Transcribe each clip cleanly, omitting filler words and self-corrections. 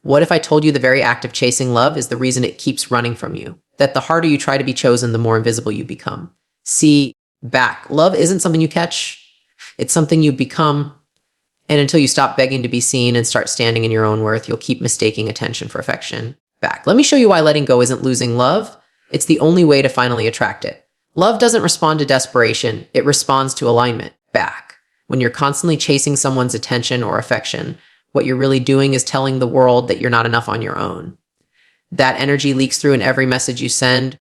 What if I told you the very act of chasing love is the reason it keeps running from you? That the harder you try to be chosen, the more invisible you become. See, back. Love isn't something you catch. It's something you become. And until you stop begging to be seen and start standing in your own worth, you'll keep mistaking attention for affection. Back. Let me show you why letting go isn't losing love. It's the only way to finally attract it. Love doesn't respond to desperation. It responds to alignment. Back. When you're constantly chasing someone's attention or affection, what you're really doing is telling the world that you're not enough on your own. That energy leaks through in every message you send,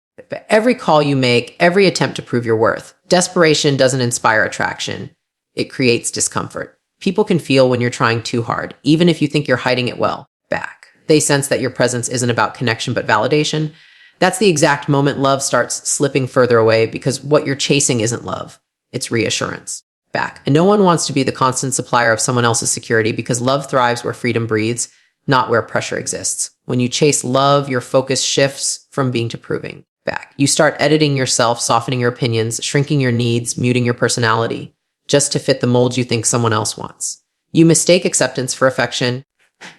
every call you make, every attempt to prove your worth. Desperation doesn't inspire attraction. It creates discomfort. People can feel when you're trying too hard, even if you think you're hiding it well. Back. They sense that your presence isn't about connection but validation. That's the exact moment love starts slipping further away, because what you're chasing isn't love. It's reassurance. Back. And no one wants to be the constant supplier of someone else's security, because love thrives where freedom breathes, not where pressure exists. When you chase love, your focus shifts from being to proving. Back. You start editing yourself, softening your opinions, shrinking your needs, muting your personality, just to fit the mold you think someone else wants. You mistake acceptance for affection,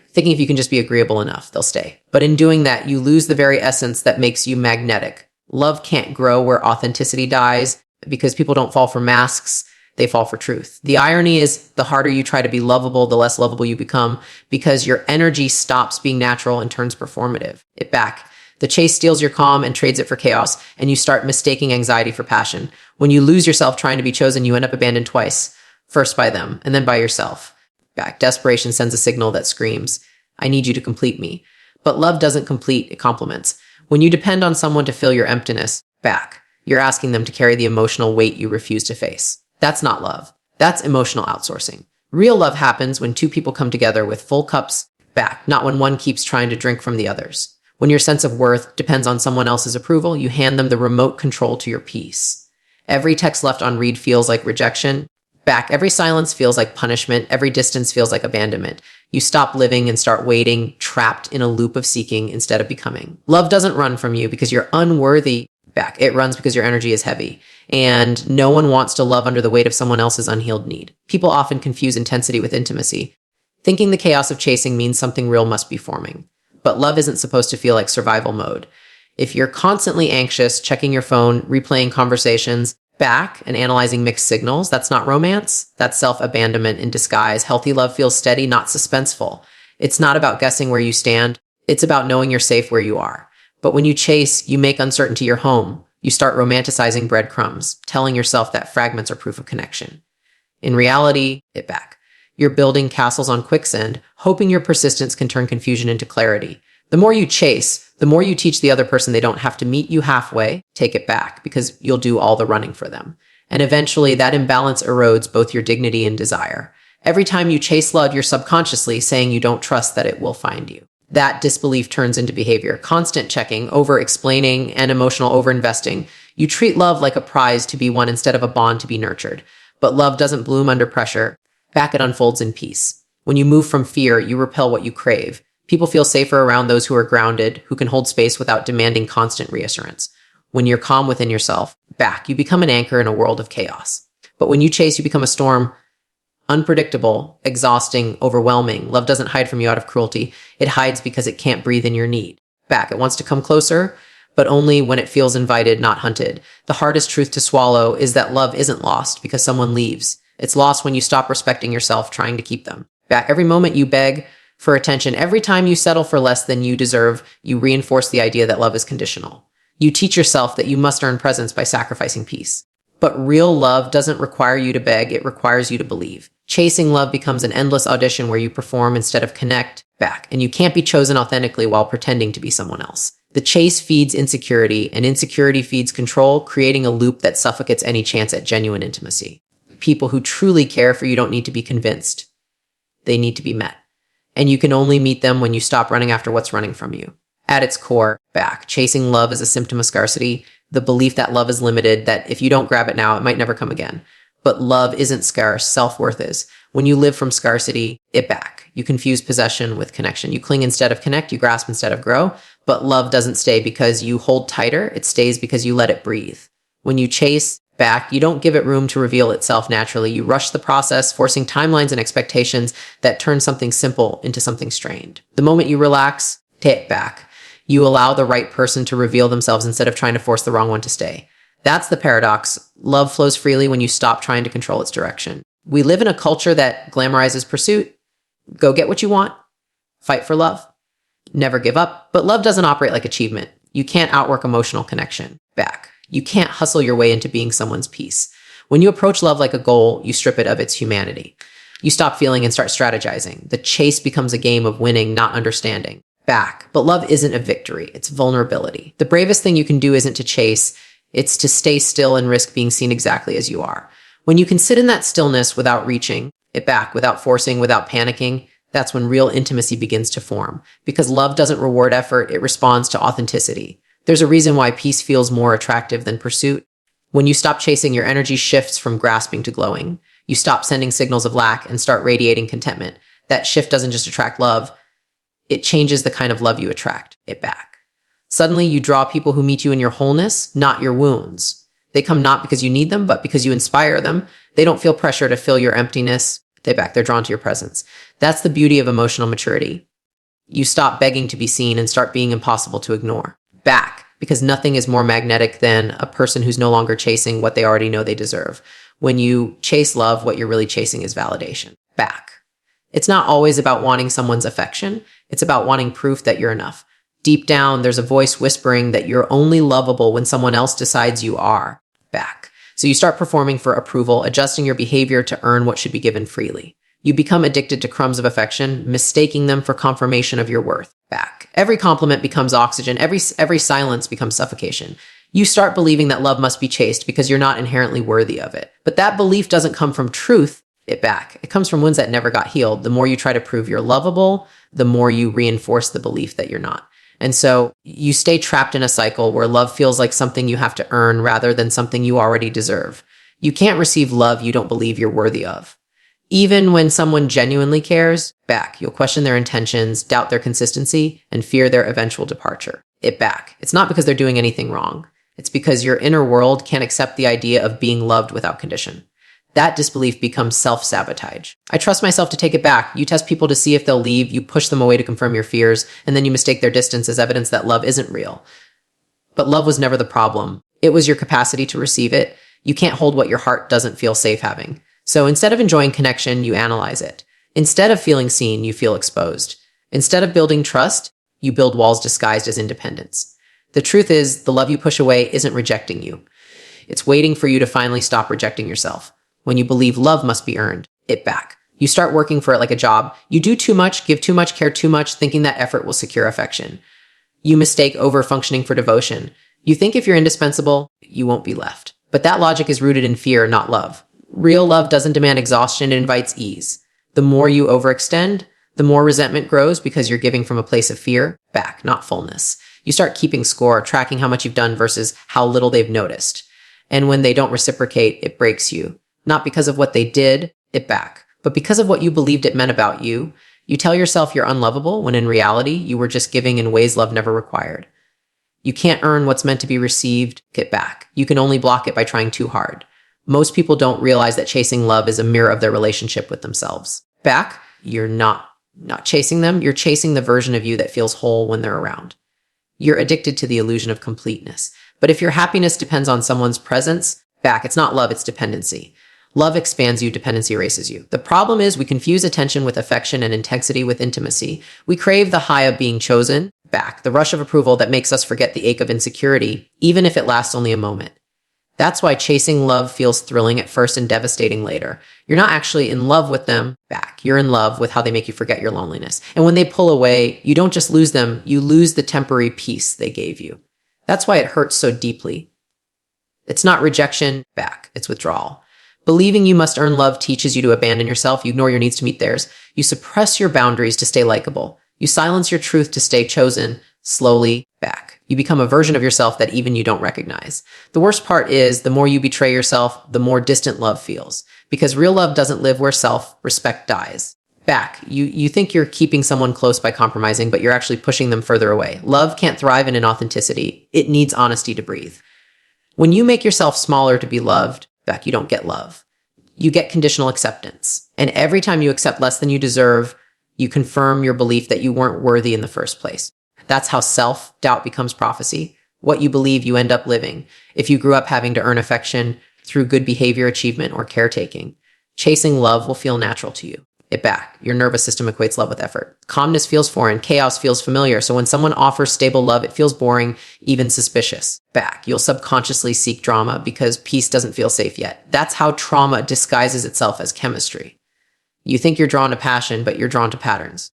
thinking if you can just be agreeable enough, they'll stay. But in doing that, you lose the very essence that makes you magnetic. Love can't grow where authenticity dies, because people don't fall for masks, they fall for truth. The irony is, the harder you try to be lovable, the less lovable you become, because your energy stops being natural and turns performative. Back. The chase steals your calm and trades it for chaos, and you start mistaking anxiety for passion. When you lose yourself trying to be chosen, you end up abandoned twice. First by them, and then by yourself. Back. Desperation sends a signal that screams, I need you to complete me. But love doesn't complete, it complements. When you depend on someone to fill your emptiness, back, you're asking them to carry the emotional weight you refuse to face. That's not love. That's emotional outsourcing. Real love happens when two people come together with full cups, back, not when one keeps trying to drink from the others. When your sense of worth depends on someone else's approval, you hand them the remote control to your peace. Every text left unread feels like rejection. Back. Every silence feels like punishment. Every distance feels like abandonment. You stop living and start waiting, trapped in a loop of seeking instead of becoming. Love doesn't run from you because you're unworthy. Back. It runs because your energy is heavy. And no one wants to love under the weight of someone else's unhealed need. People often confuse intensity with intimacy, thinking the chaos of chasing means something real must be forming. But love isn't supposed to feel like survival mode. If you're constantly anxious, checking your phone, replaying conversations, back, and analyzing mixed signals, that's not romance. That's self-abandonment in disguise. Healthy love feels steady, not suspenseful. It's not about guessing where you stand. It's about knowing you're safe where you are. But when you chase, you make uncertainty your home. You start romanticizing breadcrumbs, telling yourself that fragments are proof of connection. In reality, back. You're building castles on quicksand, hoping your persistence can turn confusion into clarity. The more you chase, the more you teach the other person they don't have to meet you halfway, take it back, because you'll do all the running for them. And eventually, that imbalance erodes both your dignity and desire. Every time you chase love, you're subconsciously saying you don't trust that it will find you. That disbelief turns into behavior, constant checking, over-explaining, and emotional over-investing. You treat love like a prize to be won instead of a bond to be nurtured. But love doesn't bloom under pressure. Back, it unfolds in peace. When you move from fear, you repel what you crave. People feel safer around those who are grounded, who can hold space without demanding constant reassurance. When you're calm within yourself, back, you become an anchor in a world of chaos. But when you chase, you become a storm, unpredictable, exhausting, overwhelming. Love doesn't hide from you out of cruelty. It hides because it can't breathe in your need. Back, it wants to come closer, but only when it feels invited, not hunted. The hardest truth to swallow is that love isn't lost because someone leaves. It's lost when you stop respecting yourself, trying to keep them. Back, every moment you beg for attention, every time you settle for less than you deserve, you reinforce the idea that love is conditional. You teach yourself that you must earn presence by sacrificing peace. But real love doesn't require you to beg, it requires you to believe. Chasing love becomes an endless audition where you perform instead of connect. Back, and you can't be chosen authentically while pretending to be someone else. The chase feeds insecurity, and insecurity feeds control, creating a loop that suffocates any chance at genuine intimacy. People who truly care for you don't need to be convinced. They need to be met. And you can only meet them when you stop running after what's running from you. At its core, back, chasing love is a symptom of scarcity, the belief that love is limited, that if you don't grab it now, it might never come again. But love isn't scarce, self-worth is. When you live from scarcity, back. You confuse possession with connection. You cling instead of connect, you grasp instead of grow. But love doesn't stay because you hold tighter, it stays because you let it breathe. When you chase, Back. You don't give it room to reveal itself naturally. You rush the process, forcing timelines and expectations that turn something simple into something strained. The moment you relax, take back. You allow the right person to reveal themselves instead of trying to force the wrong one to stay. That's the paradox. Love flows freely when you stop trying to control its direction. We live in a culture that glamorizes pursuit. Go get what you want. Fight for love. Never give up. But love doesn't operate like achievement. You can't outwork emotional connection. Back. You can't hustle your way into being someone's peace. When you approach love like a goal, you strip it of its humanity. You stop feeling and start strategizing. The chase becomes a game of winning, not understanding. Back. But love isn't a victory. It's vulnerability. The bravest thing you can do isn't to chase. It's to stay still and risk being seen exactly as you are. When you can sit in that stillness without reaching it back, without forcing, without panicking, that's when real intimacy begins to form. Because love doesn't reward effort, it responds to authenticity. There's a reason why peace feels more attractive than pursuit. When you stop chasing, your energy shifts from grasping to glowing. You stop sending signals of lack and start radiating contentment. That shift doesn't just attract love, it changes the kind of love you attract it back. Suddenly, you draw people who meet you in your wholeness, not your wounds. They come not because you need them, but because you inspire them. They don't feel pressure to fill your emptiness. They're drawn to your presence. That's the beauty of emotional maturity. You stop begging to be seen and start being impossible to ignore. Back, because nothing is more magnetic than a person who's no longer chasing what they already know they deserve. When you chase love, what you're really chasing is validation. Back. It's not always about wanting someone's affection. It's about wanting proof that you're enough. Deep down, there's a voice whispering that you're only lovable when someone else decides you are. Back. So you start performing for approval, adjusting your behavior to earn what should be given freely. You become addicted to crumbs of affection, mistaking them for confirmation of your worth. Back. Every compliment becomes oxygen. Every silence becomes suffocation. You start believing that love must be chased because you're not inherently worthy of it. But that belief doesn't come from truth. It back. It comes from wounds that never got healed. The more you try to prove you're lovable, the more you reinforce the belief that you're not. And so you stay trapped in a cycle where love feels like something you have to earn rather than something you already deserve. You can't receive love you don't believe you're worthy of. Even when someone genuinely cares, back. You'll question their intentions, doubt their consistency, and fear their eventual departure. It back. It's not because they're doing anything wrong. It's because your inner world can't accept the idea of being loved without condition. That disbelief becomes self-sabotage. I trust myself to take it back. You test people to see if they'll leave, you push them away to confirm your fears, and then you mistake their distance as evidence that love isn't real. But love was never the problem. It was your capacity to receive it. You can't hold what your heart doesn't feel safe having. So instead of enjoying connection, you analyze it. Instead of feeling seen, you feel exposed. Instead of building trust, you build walls disguised as independence. The truth is, the love you push away isn't rejecting you. It's waiting for you to finally stop rejecting yourself. When you believe love must be earned, it back. You start working for it like a job. You do too much, give too much, care too much, thinking that effort will secure affection. You mistake over-functioning for devotion. You think if you're indispensable, you won't be left. But that logic is rooted in fear, not love. Real love doesn't demand exhaustion, it invites ease. The more you overextend, the more resentment grows because you're giving from a place of fear, back, not fullness. You start keeping score, tracking how much you've done versus how little they've noticed. And when they don't reciprocate, it breaks you. Not because of what they did, it back, but because of what you believed it meant about you. You tell yourself you're unlovable when in reality, you were just giving in ways love never required. You can't earn what's meant to be received, get back. You can only block it by trying too hard. Most people don't realize that chasing love is a mirror of their relationship with themselves. Back, you're not chasing them, you're chasing the version of you that feels whole when they're around. You're addicted to the illusion of completeness. But if your happiness depends on someone's presence, back, it's not love, it's dependency. Love expands you, dependency erases you. The problem is we confuse attention with affection and intensity with intimacy. We crave the high of being chosen, back, the rush of approval that makes us forget the ache of insecurity, even if it lasts only a moment. That's why chasing love feels thrilling at first and devastating later. You're not actually in love with them, back. You're in love with how they make you forget your loneliness. And when they pull away, you don't just lose them, you lose the temporary peace they gave you. That's why it hurts so deeply. It's not rejection, back, it's withdrawal. Believing you must earn love teaches you to abandon yourself. You ignore your needs to meet theirs. You suppress your boundaries to stay likable. You silence your truth to stay chosen. Slowly back. You become a version of yourself that even you don't recognize. The worst part is the more you betray yourself, the more distant love feels. Because real love doesn't live where self-respect dies. Back. You think you're keeping someone close by compromising, but you're actually pushing them further away. Love can't thrive in inauthenticity. It needs honesty to breathe. When you make yourself smaller to be loved, back, you don't get love. You get conditional acceptance. And every time you accept less than you deserve, you confirm your belief that you weren't worthy in the first place. That's how self-doubt becomes prophecy. What you believe, you end up living. If you grew up having to earn affection through good behavior, achievement, or caretaking, chasing love will feel natural to you. It back. Your nervous system equates love with effort. Calmness feels foreign. Chaos feels familiar. So when someone offers stable love, it feels boring, even suspicious. Back. You'll subconsciously seek drama because peace doesn't feel safe yet. That's how trauma disguises itself as chemistry. You think you're drawn to passion, but you're drawn to patterns.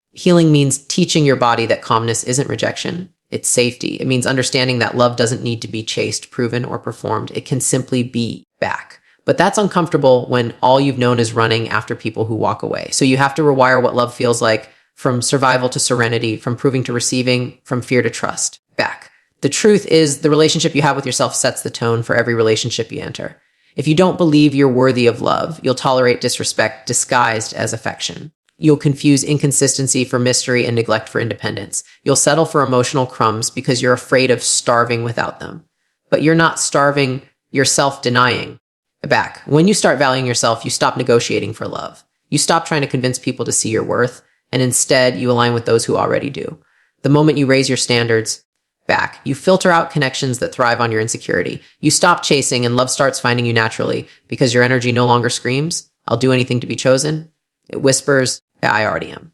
Healing means teaching your body that calmness isn't rejection. It's safety. It means understanding that love doesn't need to be chased, proven, or performed. It can simply be back. But that's uncomfortable when all you've known is running after people who walk away. So you have to rewire what love feels like, from survival to serenity, from proving to receiving, from fear to trust. Back. The truth is, the relationship you have with yourself sets the tone for every relationship you enter. If you don't believe you're worthy of love, you'll tolerate disrespect disguised as affection. You'll confuse inconsistency for mystery and neglect for independence. You'll settle for emotional crumbs because you're afraid of starving without them. But you're not starving, you're self-denying. Back. When you start valuing yourself, you stop negotiating for love. You stop trying to convince people to see your worth, and instead you align with those who already do. The moment you raise your standards, back, you filter out connections that thrive on your insecurity. You stop chasing and love starts finding you naturally because your energy no longer screams, "I'll do anything to be chosen." It whispers, "Yeah, I already am."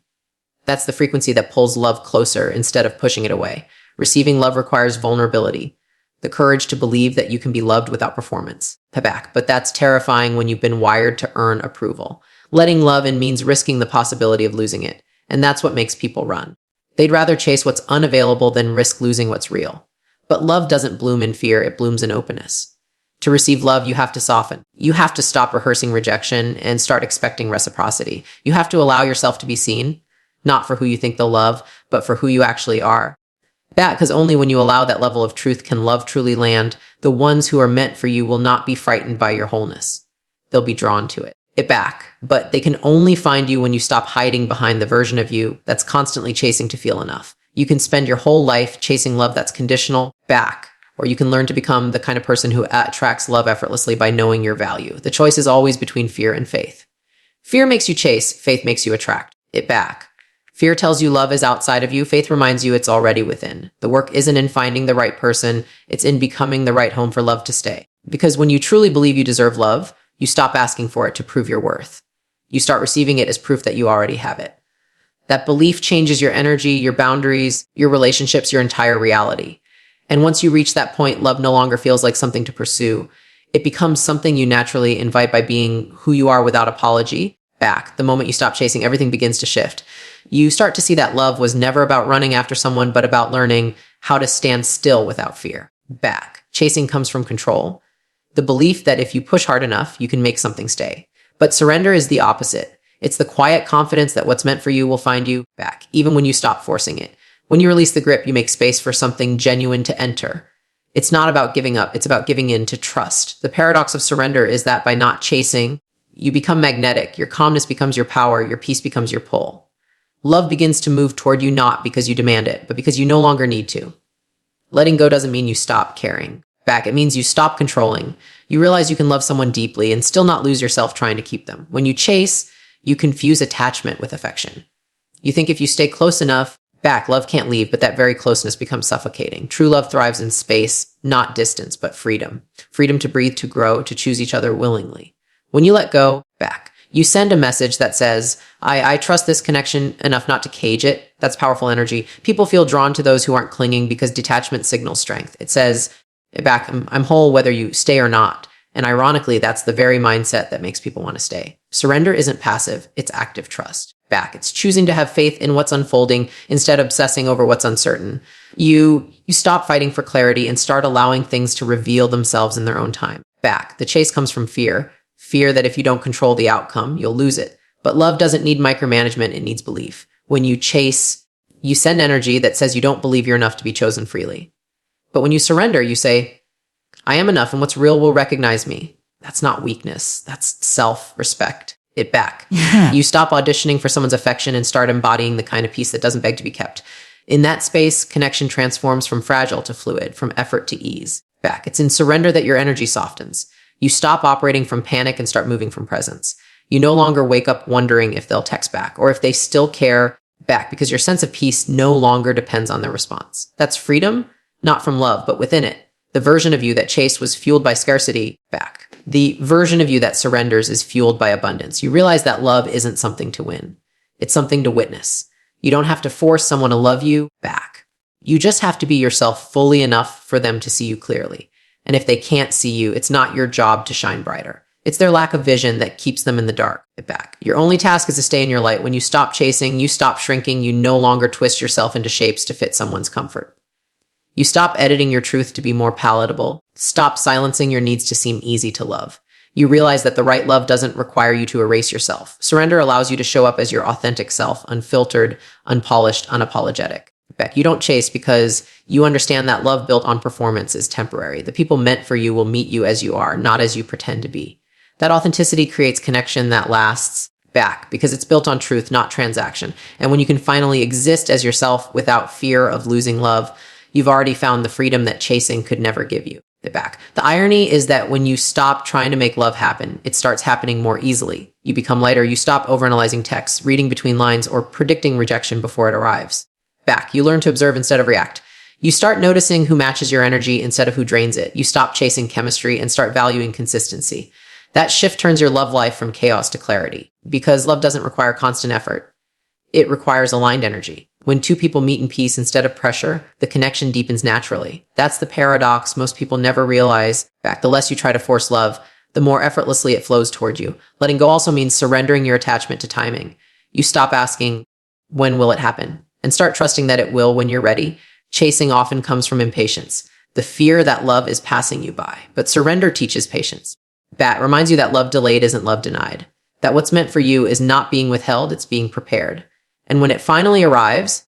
That's the frequency that pulls love closer instead of pushing it away. Receiving love requires vulnerability. The courage to believe that you can be loved without performance. Back. But that's terrifying when you've been wired to earn approval. Letting love in means risking the possibility of losing it. And that's what makes people run. They'd rather chase what's unavailable than risk losing what's real. But love doesn't bloom in fear, it blooms in openness. To receive love, you have to soften. You have to stop rehearsing rejection and start expecting reciprocity. You have to allow yourself to be seen, not for who you think they'll love, but for who you actually are. That, because only when you allow that level of truth can love truly land. The ones who are meant for you will not be frightened by your wholeness. They'll be drawn to it back. But they can only find you when you stop hiding behind the version of you that's constantly chasing to feel enough. You can spend your whole life chasing love that's conditional, back. Or you can learn to become the kind of person who attracts love effortlessly by knowing your value. The choice is always between fear and faith. Fear makes you chase, faith makes you attract it back. Fear tells you love is outside of you. Faith reminds you it's already within. The work isn't in finding the right person. It's in becoming the right home for love to stay. Because when you truly believe you deserve love, you stop asking for it to prove your worth. You start receiving it as proof that you already have it. That belief changes your energy, your boundaries, your relationships, your entire reality. And once you reach that point, love no longer feels like something to pursue. It becomes something you naturally invite by being who you are without apology. Back. The moment you stop chasing, everything begins to shift. You start to see that love was never about running after someone, but about learning how to stand still without fear. Back. Chasing comes from control. The belief that if you push hard enough, you can make something stay. But surrender is the opposite. It's the quiet confidence that what's meant for you will find you back, even when you stop forcing it. When you release the grip, you make space for something genuine to enter. It's not about giving up. It's about giving in to trust. The paradox of surrender is that by not chasing, you become magnetic. Your calmness becomes your power. Your peace becomes your pull. Love begins to move toward you not because you demand it, but because you no longer need to. Letting go doesn't mean you stop caring. Back, it means you stop controlling. You realize you can love someone deeply and still not lose yourself trying to keep them. When you chase, you confuse attachment with affection. You think if you stay close enough, back, love can't leave, but that very closeness becomes suffocating. True love thrives in space, not distance, but freedom. Freedom to breathe, to grow, to choose each other willingly. When you let go, back, you send a message that says, I trust this connection enough not to cage it. That's powerful energy. People feel drawn to those who aren't clinging because detachment signals strength. It says, back, I'm whole whether you stay or not. And ironically, that's the very mindset that makes people want to stay. Surrender isn't passive, it's active trust. Back, it's choosing to have faith in what's unfolding instead of obsessing over what's uncertain. You stop fighting for clarity and start allowing things to reveal themselves in their own time. Back, the chase comes from fear. Fear that if you don't control the outcome, you'll lose it. But love doesn't need micromanagement, it needs belief. When you chase, you send energy that says you don't believe you're enough to be chosen freely. But when you surrender, you say, I am enough and what's real will recognize me. That's not weakness, that's self-respect. It back. Yeah. You stop auditioning for someone's affection and start embodying the kind of peace that doesn't beg to be kept. In that space, connection transforms from fragile to fluid, from effort to ease. Back. It's in surrender that your energy softens. You stop operating from panic and start moving from presence. You no longer wake up wondering if they'll text back or if they still care back, because your sense of peace no longer depends on their response. That's freedom, not from love, but within it. The version of you that chased was fueled by scarcity back. The version of you that surrenders is fueled by abundance. You realize that love isn't something to win. It's something to witness. You don't have to force someone to love you back. You just have to be yourself fully enough for them to see you clearly. And if they can't see you, it's not your job to shine brighter. It's their lack of vision that keeps them in the dark back. Your only task is to stay in your light. When you stop chasing, you stop shrinking, you no longer twist yourself into shapes to fit someone's comfort. You stop editing your truth to be more palatable. Stop silencing your needs to seem easy to love. You realize that the right love doesn't require you to erase yourself. Surrender allows you to show up as your authentic self, unfiltered, unpolished, unapologetic. Beck, you don't chase because you understand that love built on performance is temporary. The people meant for you will meet you as you are, not as you pretend to be. That authenticity creates connection that lasts back because it's built on truth, not transaction. And when you can finally exist as yourself without fear of losing love, you've already found the freedom that chasing could never give you back. The irony is that when you stop trying to make love happen, it starts happening more easily. You become lighter, you stop overanalyzing texts, reading between lines, or predicting rejection before it arrives. Back. You learn to observe instead of react. You start noticing who matches your energy instead of who drains it. You stop chasing chemistry and start valuing consistency. That shift turns your love life from chaos to clarity, because love doesn't require constant effort. It requires aligned energy. When two people meet in peace instead of pressure, the connection deepens naturally. That's the paradox most people never realize. Back. The less you try to force love, the more effortlessly it flows toward you. Letting go also means surrendering your attachment to timing. You stop asking, when will it happen? And start trusting that it will when you're ready. Chasing often comes from impatience, the fear that love is passing you by. But surrender teaches patience. That reminds you that love delayed isn't love denied. That what's meant for you is not being withheld, it's being prepared. And when it finally arrives,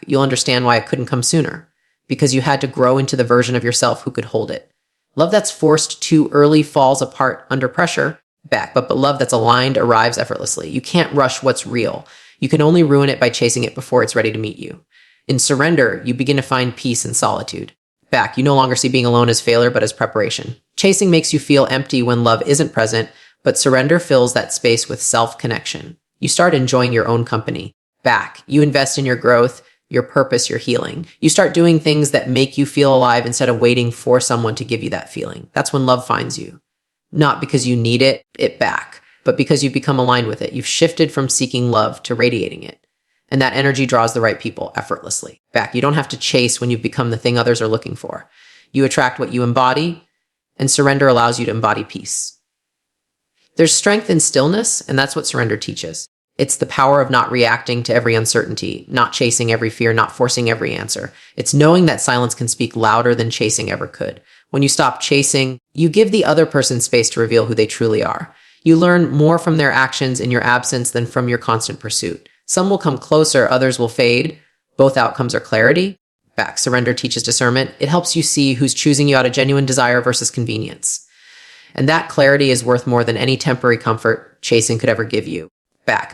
you'll understand why it couldn't come sooner. Because you had to grow into the version of yourself who could hold it. Love that's forced too early falls apart under pressure, but love that's aligned arrives effortlessly. You can't rush what's real. You can only ruin it by chasing it before it's ready to meet you. In surrender, you begin to find peace in solitude. You no longer see being alone as failure, but as preparation. Chasing makes you feel empty when love isn't present, but surrender fills that space with self-connection. You start enjoying your own company. You invest in your growth, your purpose, your healing. You start doing things that make you feel alive instead of waiting for someone to give you that feeling. That's when love finds you. Not because you need it back, but because you've become aligned with it. You've shifted from seeking love to radiating it. And that energy draws the right people effortlessly. You don't have to chase when you've become the thing others are looking for. You attract what you embody, and surrender allows you to embody peace. There's strength in stillness, and that's what surrender teaches. It's the power of not reacting to every uncertainty, not chasing every fear, not forcing every answer. It's knowing that silence can speak louder than chasing ever could. When you stop chasing, you give the other person space to reveal who they truly are. You learn more from their actions in your absence than from your constant pursuit. Some will come closer, others will fade. Both outcomes are clarity. Surrender teaches discernment. It helps you see who's choosing you out of genuine desire versus convenience. And that clarity is worth more than any temporary comfort chasing could ever give you.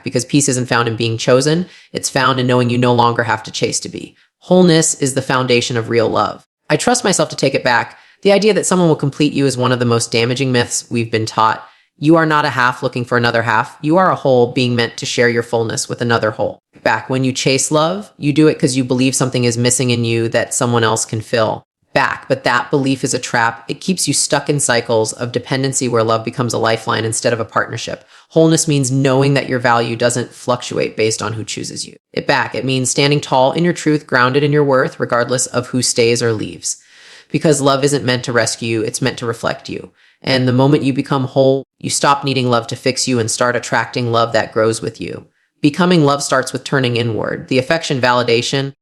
Because peace isn't found in being chosen, it's found in knowing you no longer have to chase to be. Wholeness is the foundation of real love. I trust myself to take it back. The idea that someone will complete you is one of the most damaging myths we've been taught. You are not a half looking for another half. You are a whole being meant to share your fullness with another whole. When you chase love, you do it because you believe something is missing in you that someone else can fill. But that belief is a trap. It keeps you stuck in cycles of dependency where love becomes a lifeline instead of a partnership. Wholeness means knowing that your value doesn't fluctuate based on who chooses you. It means standing tall in your truth, grounded in your worth, regardless of who stays or leaves. Because love isn't meant to rescue you, it's meant to reflect you. And the moment you become whole, you stop needing love to fix you and start attracting love that grows with you. Becoming love starts with turning inward. The affection, validation,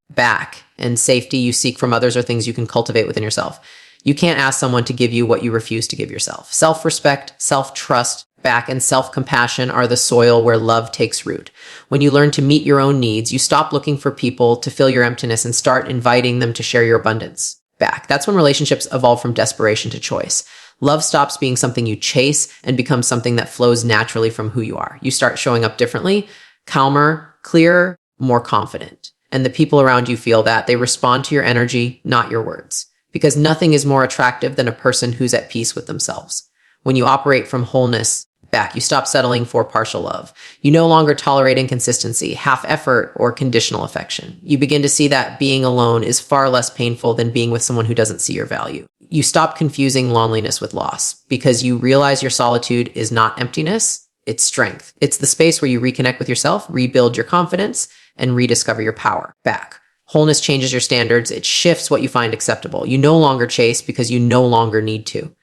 and safety you seek from others are things you can cultivate within yourself. You can't ask someone to give you what you refuse to give yourself. Self-respect, self-trust, and self-compassion are the soil where love takes root. When you learn to meet your own needs, you stop looking for people to fill your emptiness and start inviting them to share your abundance. That's when relationships evolve from desperation to choice. Love stops being something you chase and becomes something that flows naturally from who you are. You start showing up differently, calmer, clearer, more confident. And the people around you feel that. They respond to your energy, not your words. because nothing is more attractive than a person who's at peace with themselves. When you operate from wholeness, back, you stop settling for partial love. You no longer tolerate inconsistency, half effort, or conditional affection. You begin to see that being alone is far less painful than being with someone who doesn't see your value. You stop confusing loneliness with loss because you realize your solitude is not emptiness, it's strength. It's the space where you reconnect with yourself, rebuild your confidence, and rediscover your power. Back. Wholeness changes your standards. It shifts what you find acceptable. You no longer chase because you no longer need to.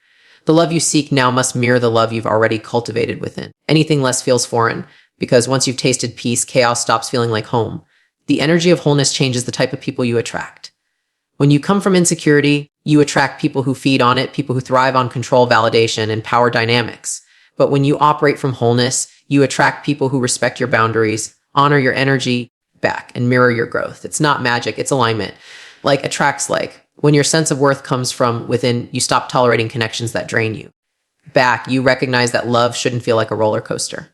The love you seek now must mirror the love you've already cultivated within. Anything less feels foreign, because once you've tasted peace, chaos stops feeling like home. The energy of wholeness changes the type of people you attract. When you come from insecurity, you attract people who feed on it, people who thrive on control, validation, and power dynamics. But when you operate from wholeness, you attract people who respect your boundaries, honor your energy, back, and mirror your growth. It's not magic, it's alignment. Like attracts like. When your sense of worth comes from within, you stop tolerating connections that drain you. Back, you recognize that love shouldn't feel like a roller coaster.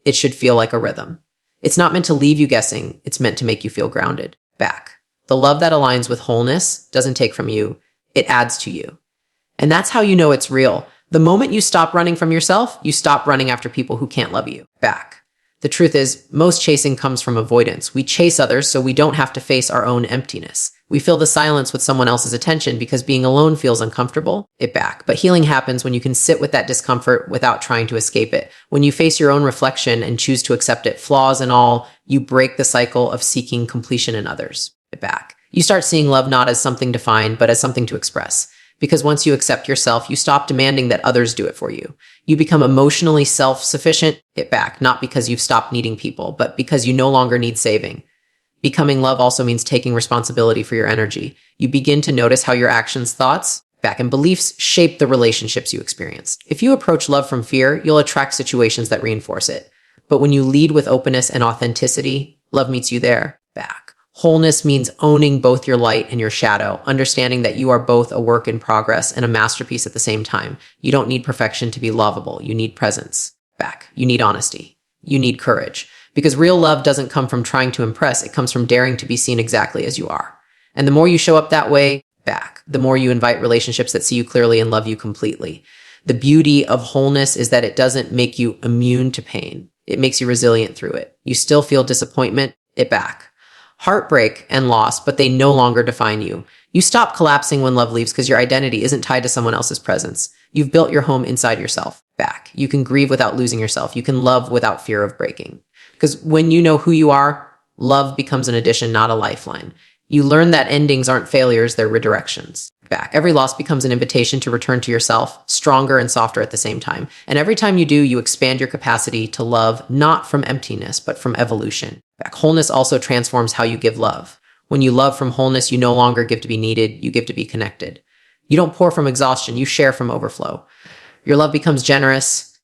It should feel like a rhythm. It's not meant to leave you guessing, it's meant to make you feel grounded. Back. The love that aligns with wholeness doesn't take from you, it adds to you. And that's how you know it's real. The moment you stop running from yourself, you stop running after people who can't love you. Back. The truth is, most chasing comes from avoidance. We chase others so we don't have to face our own emptiness. We fill the silence with someone else's attention because being alone feels uncomfortable. Back. But healing happens when you can sit with that discomfort without trying to escape it. When you face your own reflection and choose to accept it, flaws and all, you break the cycle of seeking completion in others. Back. You start seeing love not as something to find, but as something to express. Because once you accept yourself, you stop demanding that others do it for you. You become emotionally self-sufficient. Back. Not because you've stopped needing people, but because you no longer need saving. Becoming love also means taking responsibility for your energy. You begin to notice how your actions, thoughts, back, and beliefs shape the relationships you experience. If you approach love from fear, you'll attract situations that reinforce it. But when you lead with openness and authenticity, love meets you there. Back. Wholeness means owning both your light and your shadow, understanding that you are both a work in progress and a masterpiece at the same time. You don't need perfection to be lovable. You need presence. Back. You need honesty. You need courage. Because real love doesn't come from trying to impress. It comes from daring to be seen exactly as you are. And the more you show up that way, back, the more you invite relationships that see you clearly and love you completely. The beauty of wholeness is that it doesn't make you immune to pain. It makes you resilient through it. You still feel disappointment, back. Heartbreak and loss, but they no longer define you. You stop collapsing when love leaves because your identity isn't tied to someone else's presence. You've built your home inside yourself. Back. You can grieve without losing yourself. You can love without fear of breaking. Because when you know who you are, love becomes an addition, not a lifeline. You learn that endings aren't failures, they're redirections. Back. Every loss becomes an invitation to return to yourself, stronger and softer at the same time. And every time you do, you expand your capacity to love, not from emptiness, but from evolution. Back. Wholeness also transforms how you give love. When you love from wholeness, you no longer give to be needed, you give to be connected. You don't pour from exhaustion, you share from overflow. Your love becomes generous,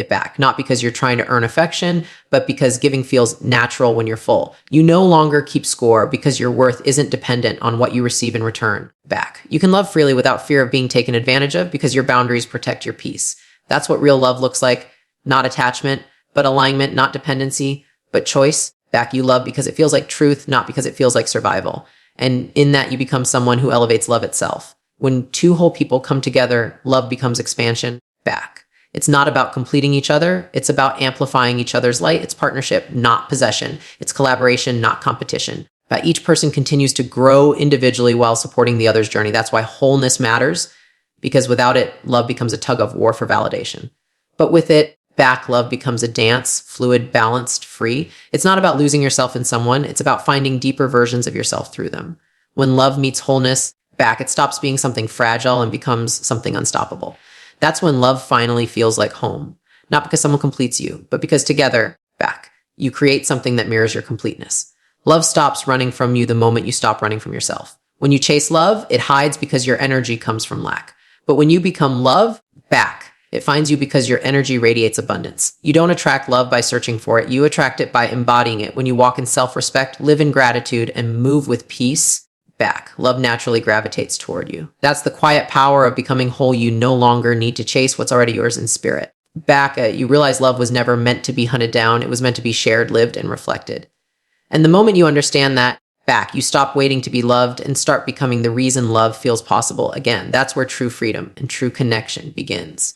back, not because you're trying to earn affection, but because giving feels natural when you're full. You no longer keep score because your worth isn't dependent on what you receive in return. Back. You can love freely without fear of being taken advantage of because your boundaries protect your peace. That's what real love looks like. Not attachment, but alignment, not dependency, but choice. Back. You love because it feels like truth, not because it feels like survival. And in that, you become someone who elevates love itself. When two whole people come together, love becomes expansion. Back. It's not about completing each other. It's about amplifying each other's light. It's partnership, not possession. It's collaboration, not competition. But each person continues to grow individually while supporting the other's journey. That's why wholeness matters, because without it, love becomes a tug of war for validation. But with it, back, love becomes a dance, fluid, balanced, free. It's not about losing yourself in someone. It's about finding deeper versions of yourself through them. When love meets wholeness, back, it stops being something fragile and becomes something unstoppable. That's when love finally feels like home. Not because someone completes you, but because together, back, you create something that mirrors your completeness. Love stops running from you the moment you stop running from yourself. When you chase love, it hides because your energy comes from lack. But when you become love, back, it finds you because your energy radiates abundance. You don't attract love by searching for it. You attract it by embodying it. When you walk in self-respect, live in gratitude, and move with peace, back, love naturally gravitates toward you. That's the quiet power of becoming whole. You no longer need to chase what's already yours in spirit. Back, you realize love was never meant to be hunted down. It was meant to be shared, lived, and reflected. And the moment you understand that, back. You stop waiting to be loved and start becoming the reason love feels possible again. That's where true freedom and true connection begins.